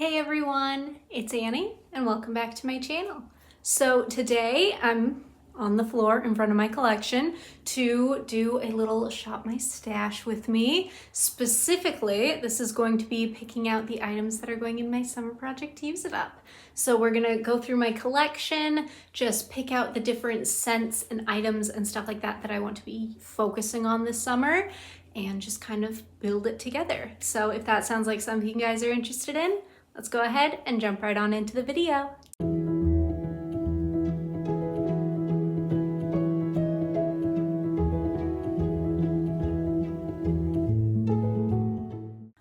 Hey everyone, it's Annie and welcome back to my channel. So today I'm on the floor in front of my collection to do a little shop my stash with me. Specifically, this is going to be picking out the items that are going in my summer project to use it up. So we're gonna go through my collection, just pick out the different scents and items and stuff like that that I want to be focusing on this summer and just kind of build it together. So if that sounds like something you guys are interested in, let's go ahead and jump right on into the video.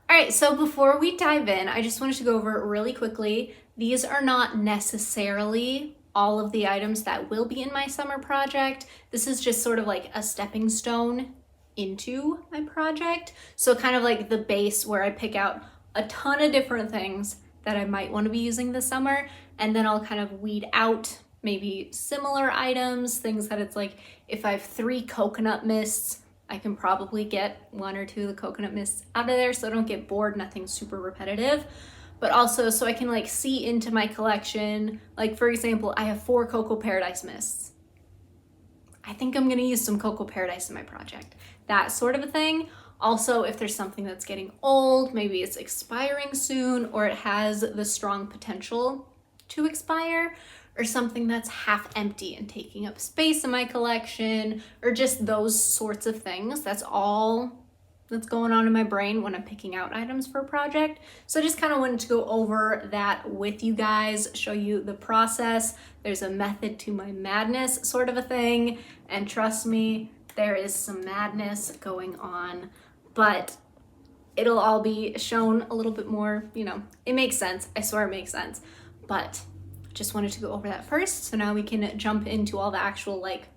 All right, so before we dive in, I just wanted to go over really quickly. These are not necessarily all of the items that will be in my summer project. This is just sort of like a stepping stone into my project. So kind of like the base where I pick out a ton of different things that I might want to be using this summer, and then I'll kind of weed out maybe similar items, things that it's like if I have 3 coconut mists, I can probably get 1 or 2 of the coconut mists out of there so I don't get bored, nothing super repetitive. But also so I can like see into my collection. Like for example, I have 4 Cocoa Paradise mists. I think I'm gonna use some Cocoa Paradise in my project. That sort of a thing. Also, if there's something that's getting old, maybe it's expiring soon, or it has the strong potential to expire, or something that's half empty and taking up space in my collection, or just those sorts of things. That's all that's going on in my brain when I'm picking out items for a project. So I just kind of wanted to go over that with you guys, show you the process. There's a method to my madness sort of a thing, and trust me, there is some madness going on, but it'll all be shown a little bit more, you know, it makes sense. I swear it makes sense, but just wanted to go over that first. So now we can jump into all the actual like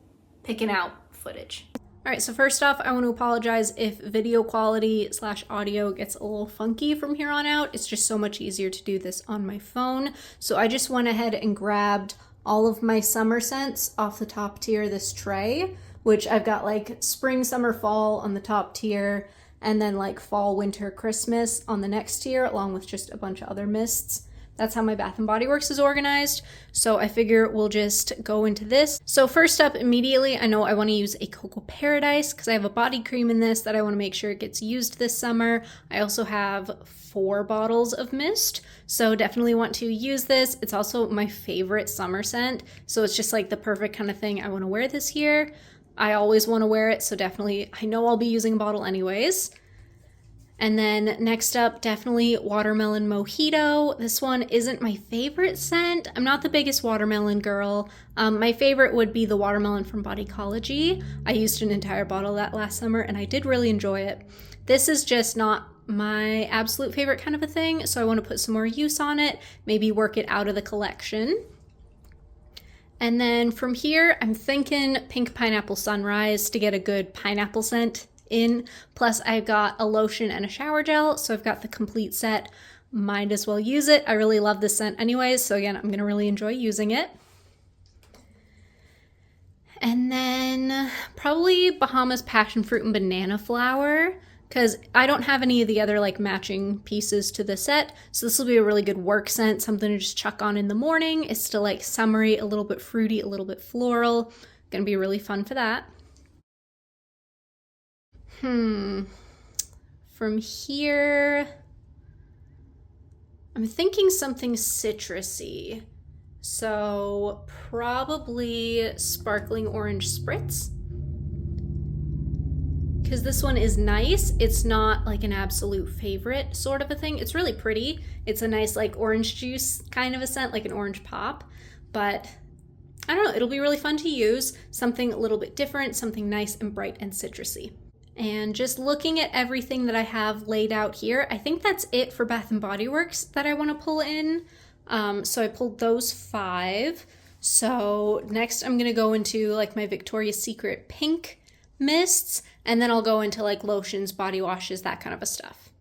picking out footage. All right, so first off, I want to apologize if video quality / audio gets a little funky from here on out. It's just so much easier to do this on my phone. So I just went ahead and grabbed all of my summer scents off the top tier of this tray, which I've got like spring, summer, fall on the top tier, and then like fall, winter, Christmas on the next tier, along with just a bunch of other mists. That's how my Bath & Body Works is organized. So I figure we'll just go into this. So first up, immediately, I know I want to use a Cocoa Paradise because I have a body cream in this that I want to make sure it gets used this summer. I also have 4 bottles of mist, so definitely want to use this. It's also my favorite summer scent, so it's just like the perfect kind of thing I want to wear this year. I always want to wear it, so definitely, I know I'll be using a bottle anyways. And then next up, definitely Watermelon Mojito. This one isn't my favorite scent. I'm not the biggest watermelon girl. My favorite would be the watermelon from Bodycology. I used an entire bottle of that last summer and I did really enjoy it. This is just not my absolute favorite kind of a thing, so I want to put some more use on it, maybe work it out of the collection. And then from here, I'm thinking Pink Pineapple Sunrise to get a good pineapple scent in. Plus I've got a lotion and a shower gel, so I've got the complete set. Might as well use it. I really love this scent anyways, so again, I'm gonna really enjoy using it. And then probably Bahamas Passion Fruit and Banana Flower, because I don't have any of the other like matching pieces to the set, so this will be a really good work scent, something to just chuck on in the morning. It's still like summery, a little bit fruity, a little bit floral. Gonna be really fun for that. From here, I'm thinking something citrusy. So probably Sparkling Orange Spritz. Because this one is nice. It's not like an absolute favorite sort of a thing. It's really pretty. It's a nice like orange juice kind of a scent, like an orange pop. But I don't know, it'll be really fun to use. Something a little bit different, something nice and bright and citrusy. And just looking at everything that I have laid out here, I think that's it for Bath & Body Works that I want to pull in. So I pulled those 5. So next I'm going to go into like my Victoria's Secret pink mists, and then I'll go into like lotions, body washes, that kind of a stuff.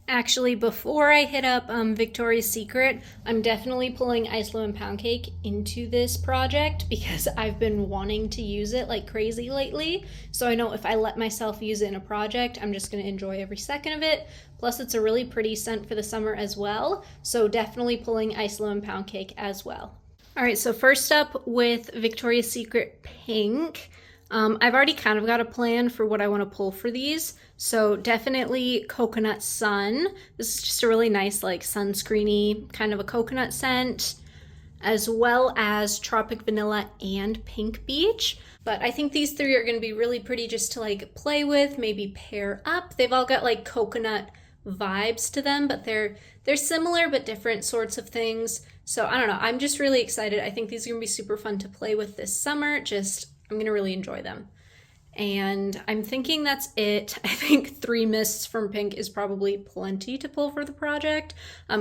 Actually, before I hit up Victoria's Secret, I'm definitely pulling Ice Lemon Pound Cake into this project because I've been wanting to use it like crazy lately. So I know if I let myself use it in a project, I'm just going to enjoy every second of it. Plus, it's a really pretty scent for the summer as well. So definitely pulling Ice Lemon Pound Cake as well. All right, so first up with Victoria's Secret Pink. I've already kind of got a plan for what I want to pull for these. So definitely Coconut Sun. This is just a really nice like sunscreeny kind of a coconut scent, as well as Tropic Vanilla and Pink Beach. But I think these three are going to be really pretty just to like play with, maybe pair up. They've all got like coconut vibes to them, but they're similar but different sorts of things. So I don't know, I'm just really excited. I think these are going to be super fun to play with this summer. I'm going to really enjoy them. And I'm thinking that's it. I think 3 mists from Pink is probably plenty to pull for the project,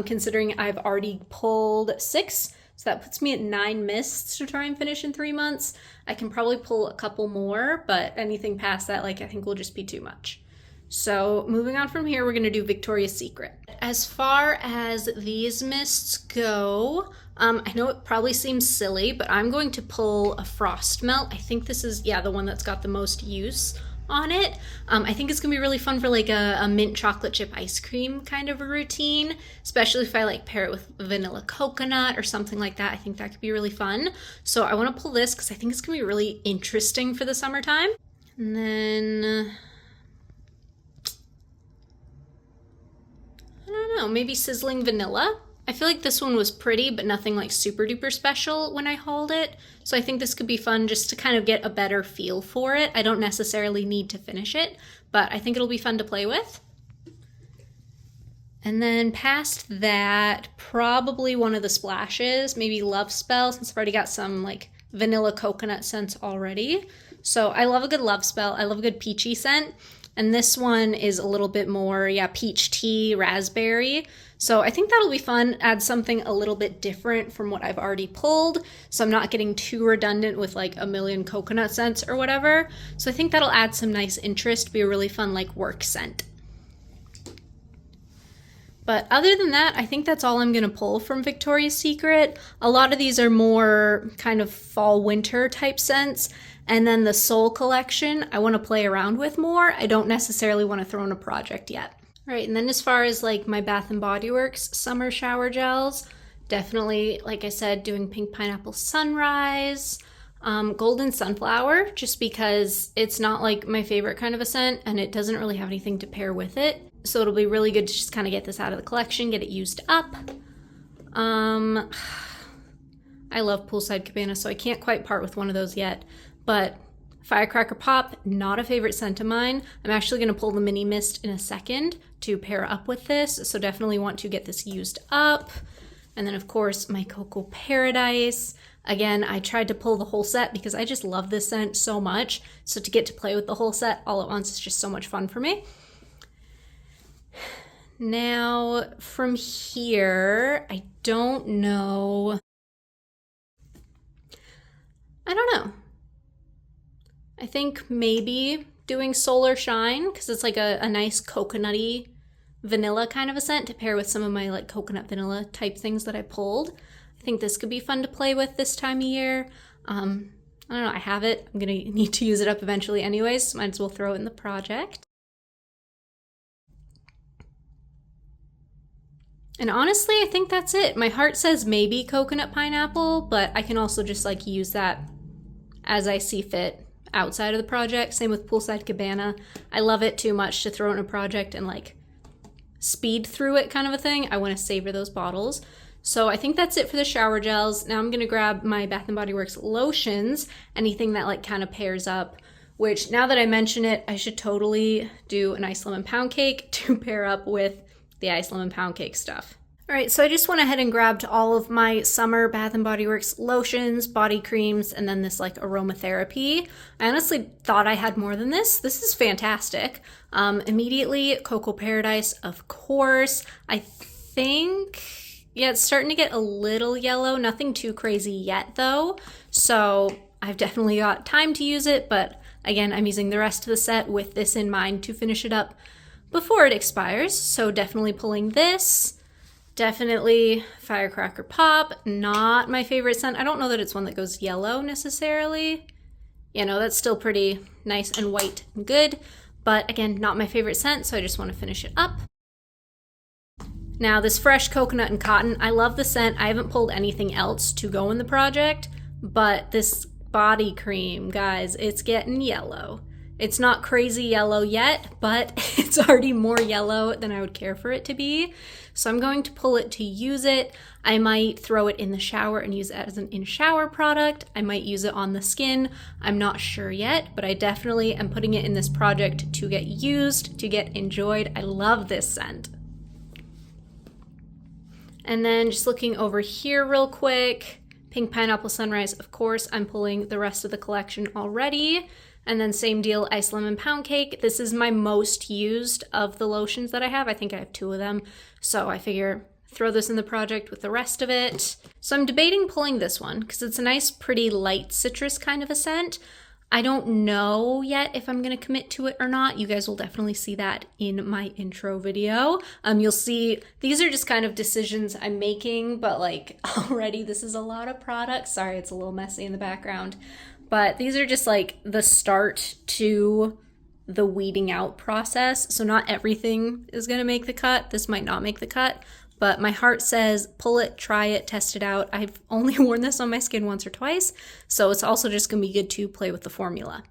considering I've already pulled 6. So that puts me at 9 mists to try and finish in 3 months. I can probably pull a couple more, but anything past that, like, I think will just be too much. So moving on from here, we're going to do Victoria's Secret. As far as these mists go, I know it probably seems silly, but I'm going to pull a Frost Melt. I think this is, the one that's got the most use on it. I think it's going to be really fun for like a mint chocolate chip ice cream kind of a routine, especially if I like pair it with vanilla coconut or something like that. I think that could be really fun. So I want to pull this because I think it's going to be really interesting for the summertime. And then I don't know, maybe Sizzling Vanilla. I feel like this one was pretty, but nothing like super duper special when I hauled it. So I think this could be fun just to kind of get a better feel for it. I don't necessarily need to finish it, but I think it'll be fun to play with. And then past that, probably one of the splashes, maybe Love Spell, since I've already got some like vanilla coconut scents already. So I love a good Love Spell. I love a good peachy scent. And this one is a little bit more, peach tea, raspberry. So I think that'll be fun, add something a little bit different from what I've already pulled. So I'm not getting too redundant with like a million coconut scents or whatever. So I think that'll add some nice interest, be a really fun like work scent. But other than that, I think that's all I'm gonna pull from Victoria's Secret. A lot of these are more kind of fall winter type scents. And then the Soul collection, I wanna play around with more. I don't necessarily wanna throw in a project yet. All right, and then as far as like my Bath & Body Works summer shower gels, definitely, like I said, doing Pink Pineapple Sunrise, Golden Sunflower, just because it's not like my favorite kind of a scent and it doesn't really have anything to pair with it. So it'll be really good to just kind of get this out of the collection, get it used up. I love Poolside Cabana, so I can't quite part with one of those yet. But Firecracker Pop, not a favorite scent of mine. I'm actually going to pull the Mini Mist in a second to pair up with this, so definitely want to get this used up. And then of course my Cocoa Paradise. Again, I tried to pull the whole set because I just love this scent so much. So to get to play with the whole set all at once is just so much fun for me. Now from here, I don't know. I think maybe doing Solar Shine because it's like a nice coconutty vanilla kind of a scent to pair with some of my like coconut vanilla type things that I pulled. I think this could be fun to play with this time of year. I don't know, I have it. I'm gonna need to use it up eventually anyways, so might as well throw it in the project. And honestly, I think that's it. My heart says maybe Coconut Pineapple, but I can also just like use that as I see fit outside of the project. Same with Poolside Cabana. I love it too much to throw in a project and like speed through it kind of a thing. I want to savor those bottles. So I think that's it for the shower gels. Now I'm gonna grab my Bath & Body Works lotions, anything that like kind of pairs up, which now that I mention it, I should totally do an Ice Lemon Pound Cake to pair up with the Ice Lemon Pound Cake stuff. All right, so I just went ahead and grabbed all of my summer Bath & Body Works lotions, body creams, and then this like aromatherapy. I honestly thought I had more than this. This is fantastic. Immediately, Cocoa Paradise, of course. I think, it's starting to get a little yellow. Nothing too crazy yet though. So I've definitely got time to use it, but again, I'm using the rest of the set with this in mind to finish it up. before it expires. So definitely pulling this. Definitely Firecracker Pop, not my favorite scent. I don't know that it's one that goes yellow necessarily. You know, that's still pretty nice and white and good, but again, not my favorite scent, so I just want to finish it up. Now this Fresh Coconut and Cotton, I love the scent. I haven't pulled anything else to go in the project, but this body cream, guys, it's getting yellow. It's not crazy yellow yet, but it's already more yellow than I would care for it to be. So I'm going to pull it to use it. I might throw it in the shower and use it as an in-shower product. I might use it on the skin. I'm not sure yet, but I definitely am putting it in this project to get used, to get enjoyed. I love this scent. And then just looking over here real quick, Pink Pineapple Sunrise, of course, I'm pulling the rest of the collection already. And then same deal, Ice Lemon Pound Cake. This is my most used of the lotions that I have. I think I have 2 of them. So I figure throw this in the project with the rest of it. So I'm debating pulling this one because it's a nice, pretty light citrus kind of a scent. I don't know yet if I'm gonna commit to it or not. You guys will definitely see that in my intro video. You'll see, these are just kind of decisions I'm making, but like already this is a lot of products. Sorry, it's a little messy in the background. But these are just like the start to the weeding out process. So not everything is gonna make the cut. This might not make the cut, but my heart says pull it, try it, test it out. I've only worn this on my skin once or twice, so it's also just gonna be good to play with the formula.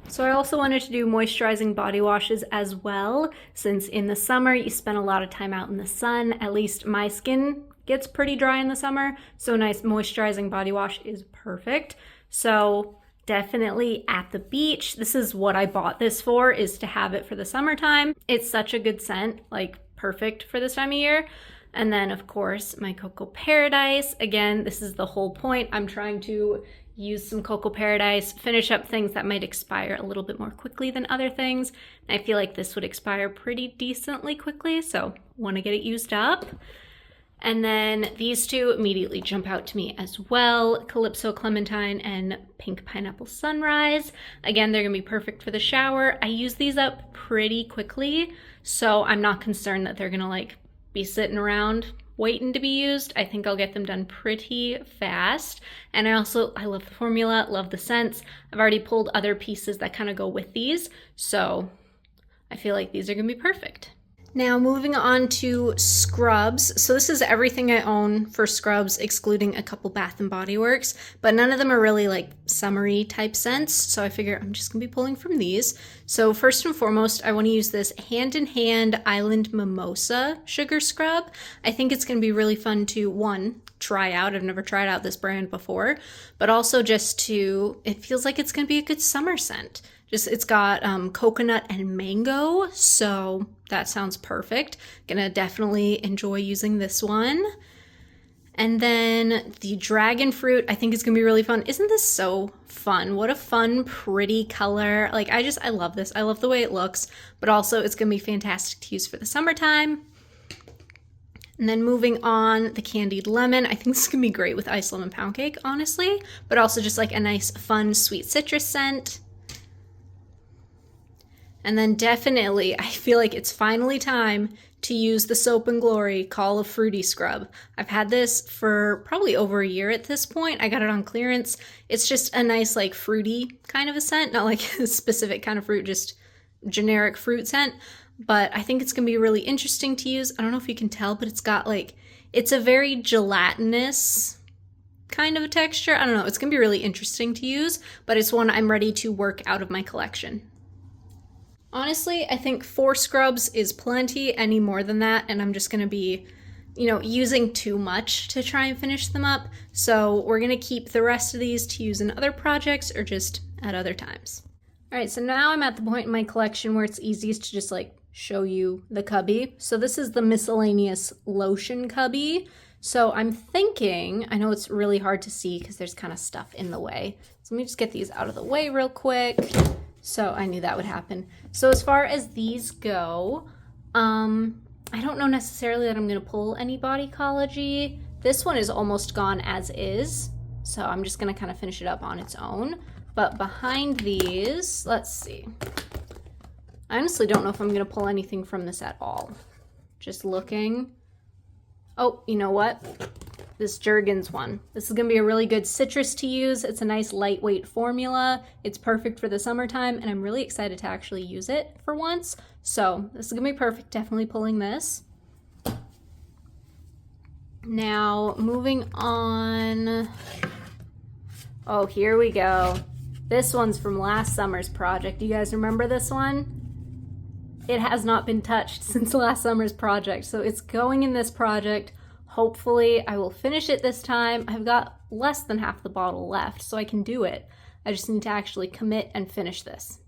So I also wanted to do moisturizing body washes as well, since in the summer you spend a lot of time out in the sun. At least my skin gets pretty dry in the summer, so a nice moisturizing body wash is perfect. So definitely at the beach. This is what I bought this for, is to have it for the summertime. It's such a good scent, like perfect for this time of year. And then of course my Cocoa Paradise. Again, this is the whole point. I'm trying to use some Cocoa Paradise, finish up things that might expire a little bit more quickly than other things. And I feel like this would expire pretty decently quickly, so want to get it used up. And then these 2 immediately jump out to me as well, Calypso Clementine and Pink Pineapple Sunrise. Again, they're gonna be perfect for the shower. I use these up pretty quickly, so I'm not concerned that they're gonna like be sitting around waiting to be used. I think I'll get them done pretty fast. And I love the formula, love the scents. I've already pulled other pieces that kind of go with these, so I feel like these are gonna be perfect. Now moving on to scrubs. So this is everything I own for scrubs, excluding a couple Bath & Body Works, but none of them are really like summery type scents. So I figure I'm just gonna be pulling from these. So first and foremost, I wanna use this Hand in Hand Island Mimosa Sugar Scrub. I think it's gonna be really fun to, 1, try out. I've never tried out this brand before, but also just to, it feels like it's gonna be a good summer scent. It's got coconut and mango, so that sounds perfect. Gonna definitely enjoy using this one. And then the dragon fruit, I think is gonna be really fun. Isn't this so fun? What a fun, pretty color. Like I love this. I love the way it looks, but also it's gonna be fantastic to use for the summertime. And then moving on, the Candied Lemon. I think this is gonna be great with Ice Lemon Pound Cake, honestly, but also just like a nice, fun, sweet citrus scent. And then definitely, I feel like it's finally time to use the Soap & Glory Call of Fruity Scrub. I've had this for probably over a year at this point. I got it on clearance. It's just a nice like fruity kind of a scent, not like a specific kind of fruit, just generic fruit scent. But I think it's gonna be really interesting to use. I don't know if you can tell, but it's got like, it's a very gelatinous kind of a texture. I don't know, it's gonna be really interesting to use, but it's one I'm ready to work out of my collection. Honestly, I think 4 scrubs is plenty. Any more than that, and I'm just gonna be, using too much to try and finish them up. So we're gonna keep the rest of these to use in other projects or just at other times. All right, so now I'm at the point in my collection where it's easiest to just like show you the cubby. So this is the Miscellaneous Lotion cubby. So I'm thinking, I know it's really hard to see because there's kind of stuff in the way. So let me just get these out of the way real quick. So I knew that would happen. So as far as these go, I don't know necessarily that I'm gonna pull any Bodycology. This one is almost gone as is, so I'm just gonna kind of finish it up on its own. But behind these, let's see. I honestly don't know if I'm gonna pull anything from this at all. Just looking. Oh, you know what? This Jergens one. This is gonna be a really good citrus to use. It's a nice lightweight formula. It's perfect for the summertime, and I'm really excited to actually use it for once. So this is gonna be perfect, definitely pulling this. Now, moving on. Oh, here we go. This one's from last summer's project. You guys remember this one? It has not been touched since last summer's project, so it's going in this project. Hopefully I will finish it this time. I've got less than half the bottle left, so I can do it. I just need to actually commit and finish this.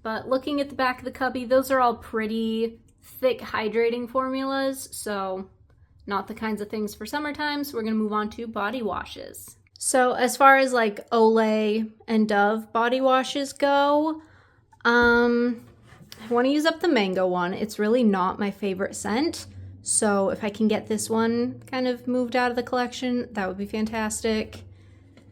But looking at the back of the cubby, those are all pretty thick hydrating formulas, so not the kinds of things for summertime, so we're gonna move on to body washes. So as far as like Olay and Dove body washes go, I want to use up the mango one. It's really not my favorite scent, so if I can get this one kind of moved out of the collection, that would be fantastic.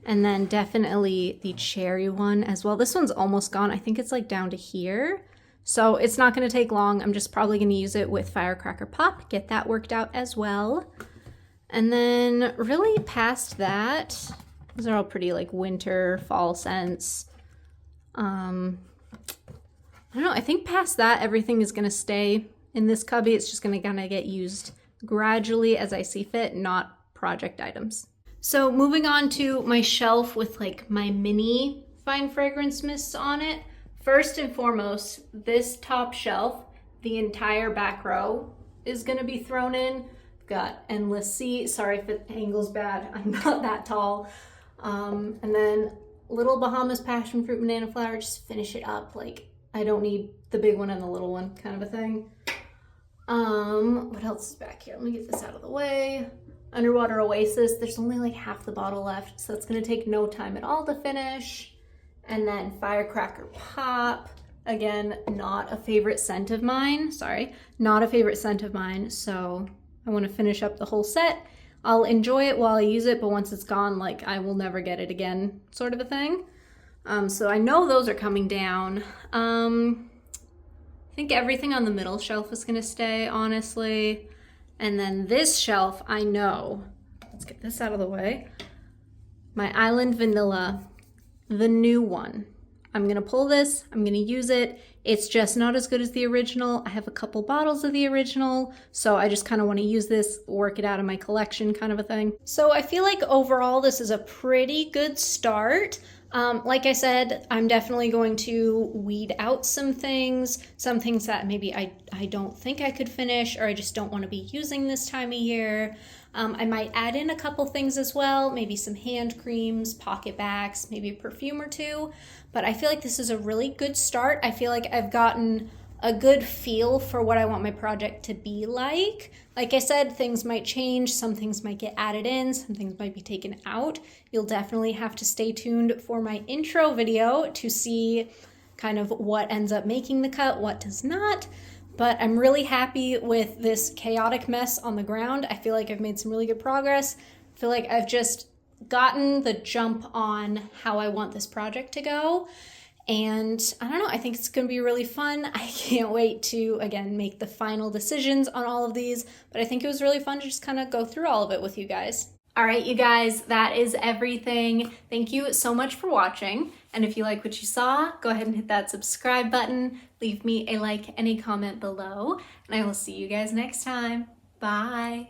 And then definitely the cherry one as well. This one's almost gone. I think it's like down to here. So it's not going to take long. I'm just probably going to use it with Firecracker Pop, get that worked out as well. And then really past that, those are all pretty like winter, fall scents. I don't know, I think past that, everything is gonna stay in this cubby. It's just gonna kind of get used gradually as I see fit, not project items. So moving on to my shelf with like my mini fine fragrance mists on it. First and foremost, this top shelf, the entire back row is gonna be thrown in. Got Endless Sea. Sorry if the angle's bad. I'm not that tall. And then little Bahamas Passion Fruit Banana Flower. Just finish it up. Like I don't need the big one and the little one, kind of a thing. What else is back here? Let me get this out of the way. Underwater Oasis. There's only like half the bottle left, so it's gonna take no time at all to finish. And then Firecracker Pop. Again, not a favorite scent of mine. Sorry, not a favorite scent of mine. So I want to finish up the whole set. I'll enjoy it while I use it, but once it's gone, like I will never get it again, sort of a thing. So I know those are coming down. I think everything on the middle shelf is gonna stay, honestly. And then this shelf, I know. Let's get this out of the way. My Island Vanilla, the new one. I'm gonna pull this, I'm gonna use it. It's just not as good as the original. I have a couple bottles of the original, so I just kind of want to use this, work it out of my collection kind of a thing. So I feel like overall this is a pretty good start. Like I said, I'm definitely going to weed out some things that maybe I don't think I could finish, or I just don't want to be using this time of year. I might add in a couple things as well, maybe some hand creams, pocket bags, maybe a perfume or two. But I feel like this is a really good start. I feel like I've gotten a good feel for what I want my project to be like. Like I said, things might change, some things might get added in, some things might be taken out. You'll definitely have to stay tuned for my intro video to see kind of what ends up making the cut, what does not. But I'm really happy with this chaotic mess on the ground. I feel like I've made some really good progress. I feel like I've just gotten the jump on how I want this project to go. And I don't know, I think it's gonna be really fun. I can't wait to, again, make the final decisions on all of these, but I think it was really fun to just kind of go through all of it with you guys. All right, you guys, that is everything. Thank you so much for watching. And if you like what you saw, go ahead and hit that subscribe button, leave me a like and a comment below, and I will see you guys next time. Bye.